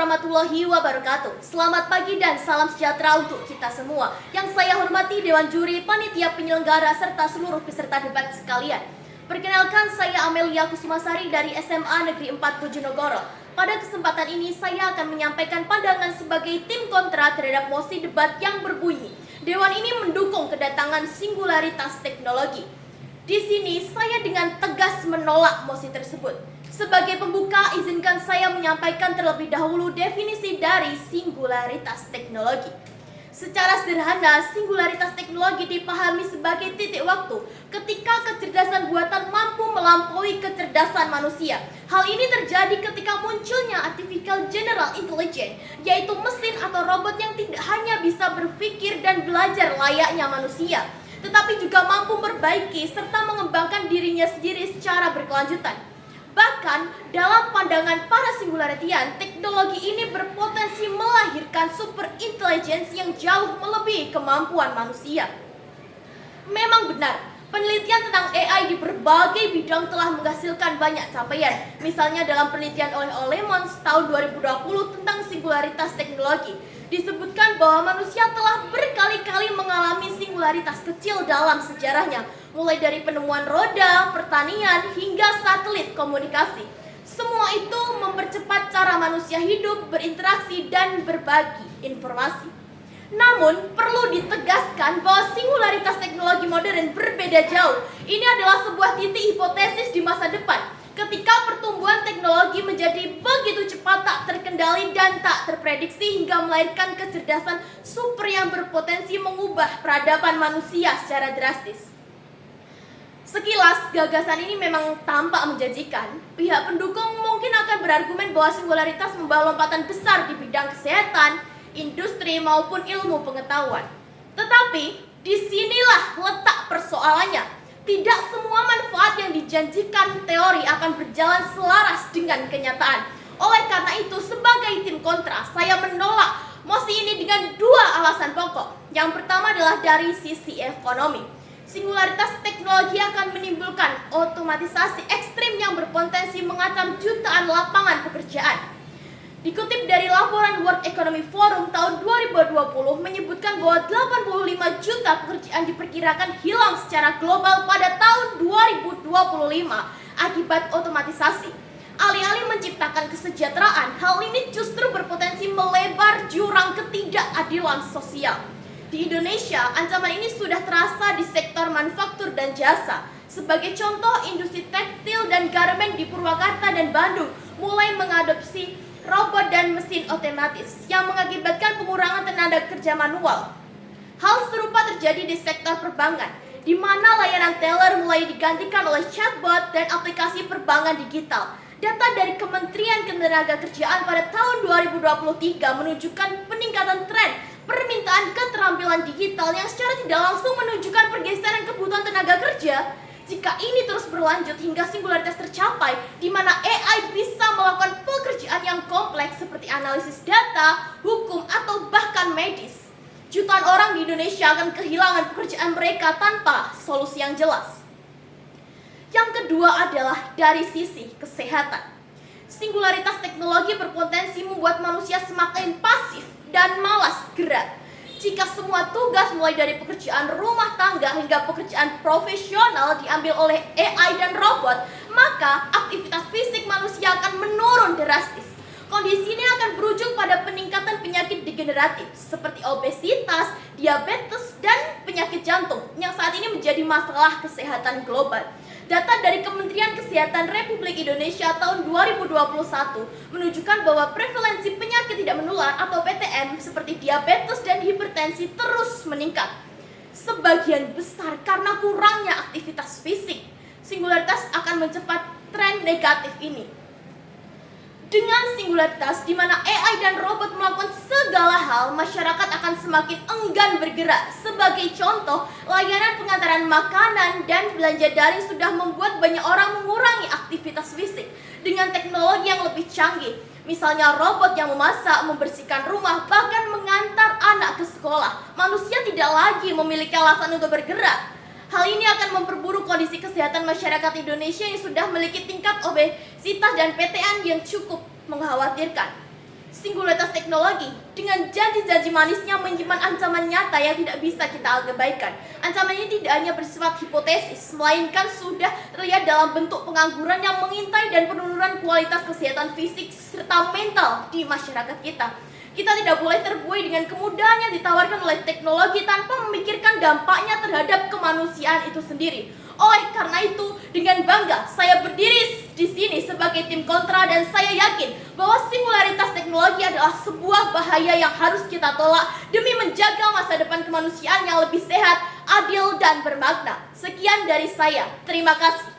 warahmatullahi wabarakatuh. Selamat pagi dan salam sejahtera untuk kita semua. Yang saya hormati Dewan Juri, Panitia Penyelenggara, serta seluruh peserta debat sekalian. Perkenalkan, saya Amelia Kusumasari dari SMA Negeri 4 Bojonegoro. Pada kesempatan ini saya akan menyampaikan pandangan sebagai tim kontra terhadap mosi debat yang berbunyi Dewan ini mendukung kedatangan singularitas teknologi. Di sini saya dengan tegas menolak mosi tersebut. Sebagai pembuka, izinkan saya menyampaikan terlebih dahulu definisi dari singularitas teknologi. Secara sederhana, singularitas teknologi dipahami sebagai titik waktu ketika kecerdasan buatan mampu melampaui kecerdasan manusia. Hal ini terjadi ketika munculnya artificial general intelligence, yaitu mesin atau robot yang tidak hanya bisa berpikir dan belajar layaknya manusia, tetapi juga mampu memperbaiki serta mengembangkan dirinya sendiri secara berkelanjutan. Bahkan, dalam pandangan para singularitarian, teknologi ini berpotensi melahirkan super intelligence yang jauh melebihi kemampuan manusia. Memang benar, penelitian tentang AI di berbagai bidang telah menghasilkan banyak capaian. Misalnya dalam penelitian oleh Lemons tahun 2020 tentang singularitas teknologi, disebutkan bahwa manusia telah berkali-kali mengalami singularitas kecil dalam sejarahnya, mulai dari penemuan roda, pertanian, hingga satelit komunikasi. Semua itu mempercepat cara manusia hidup, berinteraksi, dan berbagi informasi. Namun, perlu ditegaskan bahwa singularitas teknologi modern berbeda jauh. Ini adalah sebuah titik hipotesis di masa depan, ketika pertumbuhan teknologi menjadi begitu cepat, tak terkendali, dan tak terprediksi hingga melahirkan kecerdasan super yang berpotensi mengubah peradaban manusia secara drastis. Sekilas, gagasan ini memang tampak menjanjikan. Pihak pendukung mungkin akan berargumen bahwa singularitas membawa lompatan besar di bidang kesehatan, industri, maupun ilmu pengetahuan. Tetapi, disinilah letak persoalannya. Tidak semua manfaat yang dijanjikan teori akan berjalan selaras dengan kenyataan. Oleh karena itu, sebagai tim kontra, saya menolak mosi ini dengan dua alasan pokok. Yang pertama adalah dari sisi ekonomi. Singularitas teknologi akan menimbulkan otomatisasi ekstrim yang berpotensi mengancam jutaan lapangan pekerjaan. Dikutip dari laporan World Economic Forum tahun 2020 menyebutkan bahwa 85 juta pekerjaan diperkirakan hilang secara global pada tahun 2025 akibat otomatisasi. Alih-alih menciptakan kesejahteraan, hal ini justru berpotensi melebar jurang ketidakadilan sosial. Di Indonesia, ancaman ini sudah terasa di sektor manufaktur dan jasa. Sebagai contoh, industri tekstil dan garmen di Purwakarta dan Bandung mulai mengadopsi robot dan mesin otomatis yang mengakibatkan pengurangan tenaga kerja manual. Hal serupa terjadi di sektor perbankan, di mana layanan teller mulai digantikan oleh chatbot dan aplikasi perbankan digital. Data dari Kementerian Ketenagakerjaan pada tahun 2023 menunjukkan peningkatan tren permintaan keterampilan digital yang secara tidak langsung menunjukkan pergeseran kebutuhan tenaga kerja. Jika ini terus berlanjut hingga singularitas tercapai, di mana AI bisa melakukan pekerjaan yang kompleks seperti analisis data, hukum, atau bahkan medis, jutaan orang di Indonesia akan kehilangan pekerjaan mereka tanpa solusi yang jelas. Yang kedua adalah dari sisi kesehatan. Singularitas teknologi berpotensi membuat manusia semakin pasif dan malas gerak. Jika semua tugas mulai dari pekerjaan rumah tangga hingga pekerjaan profesional diambil oleh AI dan robot, maka aktivitas fisik manusia akan menurun drastis. Kondisi ini akan berujung pada peningkatan penyakit degeneratif seperti obesitas, diabetes, dan penyakit jantung yang saat ini menjadi masalah kesehatan global. Data dari Kementerian Kesehatan Republik Indonesia tahun 2021 menunjukkan bahwa prevalensi penyakit tidak menular atau PTM seperti diabetes dan hipertensi terus meningkat. Sebagian besar karena kurangnya aktivitas fisik. Singularitas akan mencepat tren negatif ini. Dengan singularitas di mana AI dan robot melakukan segala hal, masyarakat akan semakin enggan bergerak. Sebagai contoh, layanan pengantaran makanan dan belanja daring sudah membuat banyak orang mengurangi aktivitas fisik dengan teknologi yang lebih canggih. Misalnya robot yang memasak, membersihkan rumah, bahkan mengantar anak ke sekolah. Manusia tidak lagi memiliki alasan untuk bergerak. Hal ini akan memperburuk kondisi kesehatan masyarakat Indonesia yang sudah memiliki tingkat obesitas dan PTN yang cukup mengkhawatirkan. Singularitas teknologi dengan janji-janji manisnya menyimpan ancaman nyata yang tidak bisa kita abaikan. Ancaman ini tidak hanya bersifat hipotesis, melainkan sudah terlihat dalam bentuk pengangguran yang mengintai dan penurunan kualitas kesehatan fisik serta mental di masyarakat kita. Kita tidak boleh terbuai dengan kemudahan yang ditawarkan oleh teknologi tanpa memikirkan dampaknya terhadap kemanusiaan itu sendiri. Oleh karena itu, dengan bangga saya berdiri di sini sebagai tim kontra dan saya yakin bahwa singularitas teknologi adalah sebuah bahaya yang harus kita tolak demi menjaga masa depan kemanusiaan yang lebih sehat, adil, dan bermakna. Sekian dari saya. Terima kasih.